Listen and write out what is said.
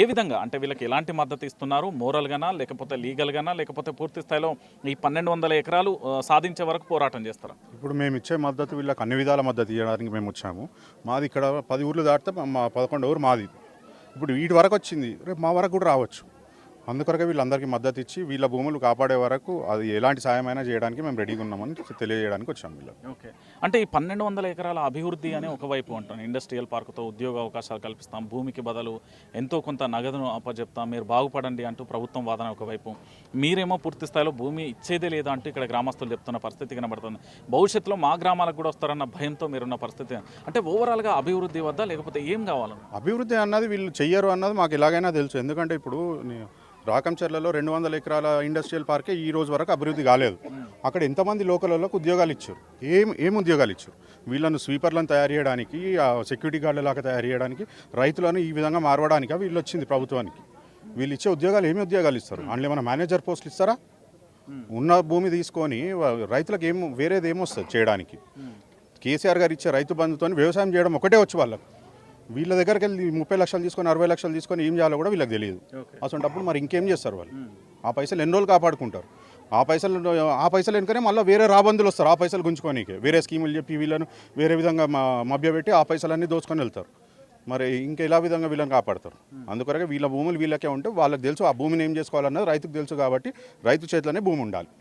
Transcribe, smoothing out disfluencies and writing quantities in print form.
ఏ విధంగా అంటే వీళ్ళకి ఎలాంటి మద్దతు ఇస్తున్నారు? మోరల్‌గానా? లేకపోతే లీగల్‌గానా? లేకపోతే పూర్తి స్థాయిలో ఈ 1200 ఎకరాలు సాధించే వరకు పోరాటం చేస్తారా? ఇప్పుడు మేము ఇచ్చే మద్దతు వీళ్ళకి అన్ని విధాల మద్దతు ఇవ్వడానికి మేము వచ్చాము. మాది ఇక్కడ 10 ఊర్లు దాటితే మా 11 ఊరు మాది. ఇప్పుడు వీటి వరకు వచ్చింది, రేపు మా వరకు కూడా రావచ్చు. అందుకొరకే వీళ్ళందరికీ మద్దతు ఇచ్చి వీళ్ళ భూములు కాపాడే వరకు అది ఎలాంటి సాయమైనా చేయడానికి మేము రెడీగా ఉన్నామని తెలియజేయడానికి వచ్చాము వీళ్ళకి. ఓకే. అంటే ఈ 1200 ఎకరాల అభివృద్ధి అని ఒకవైపు అంటాను. ఇండస్ట్రియల్ పార్క్‌తో ఉద్యోగ అవకాశాలు కల్పిస్తాం. భూమికి బదులు ఎంతో కొంత నగదును అప్పజెప్తాం. మీరు బాగుపడండి అంటూ ప్రభుత్వం వాదన ఒకవైపు. మీరేమో పూర్తి స్థాయిలో భూమి ఇచ్చేదే లేదా అంటూ ఇక్కడ గ్రామస్తులు చెప్తున్న పరిస్థితి కనబడుతుంది. భవిష్యత్తులో మా గ్రామాలకు కూడా వస్తారన్న భయంతో మీరున్న పరిస్థితి. అంటే ఓవరాల్‌గా అభివృద్ధి వద్దా లేకపోతే ఏం కావాలి? అభివృద్ధి అన్నది వీళ్ళు చెయ్యరు అన్నది మాకు ఎలాగైనా తెలుసు. ఎందుకంటే ఇప్పుడు రాకంచెర్లలో 200 ఎకరాల ఇండస్ట్రియల్ పార్కే ఈ రోజు వరకు అభివృద్ధి కాలేదు. అక్కడ ఎంతమంది లోకల్లోకి ఉద్యోగాలు ఇచ్చారు? ఏం ఉద్యోగాలు ఇచ్చారు? వీళ్ళను స్వీపర్లను తయారు చేయడానికి, సెక్యూరిటీ గార్డుల లాగా తయారు చేయడానికి, రైతులను ఈ విధంగా మారవడానికి వీళ్ళు వచ్చింది ప్రభుత్వానికి. వీళ్ళు ఇచ్చే ఉద్యోగాలు ఏమి ఉద్యోగాలు ఇస్తారు? అందులో ఏమైనా మేనేజర్ పోస్టులు ఇస్తారా? ఉన్న భూమి తీసుకొని రైతులకు వేరేది ఏమొస్తుంది చేయడానికి? కేసీఆర్ గారు ఇచ్చే రైతు బంధుతో వ్యవసాయం చేయడం ఒకటే వచ్చి వాళ్ళకు. వీళ్ళ దగ్గరికి వెళ్ళి 30 లక్షలు తీసుకొని 60 లక్షలు తీసుకొని ఏం చేయాలో కూడా వీళ్ళకి తెలియదు. అసలు మరి ఇంకేం చేస్తారు వాళ్ళు? ఆ పైసలు ఎన్ని రోజులు కాపాడుకుంటారు? ఆ పైసలు వెనుకనే మళ్ళీ వేరే రాబందులు వస్తారు. ఆ పైసలు గుంజుకోనీకి వేరే స్కీములు చెప్పి వీళ్ళను వేరే విధంగా మభ్యపెట్టి ఆ పైసలన్నీ దోచుకొని వెళ్తారు. మరి ఇంకా ఎలా విధంగా వీళ్ళని కాపాడతారు? అందుకొరకే వీళ్ళ భూములు వీళ్ళకే ఉంటే వాళ్ళకి తెలుసు ఆ భూమిని ఏం చేసుకోవాలన్నది రైతుకు తెలుసు. కాబట్టి రైతు చేతిలోనే భూమి ఉండాలి.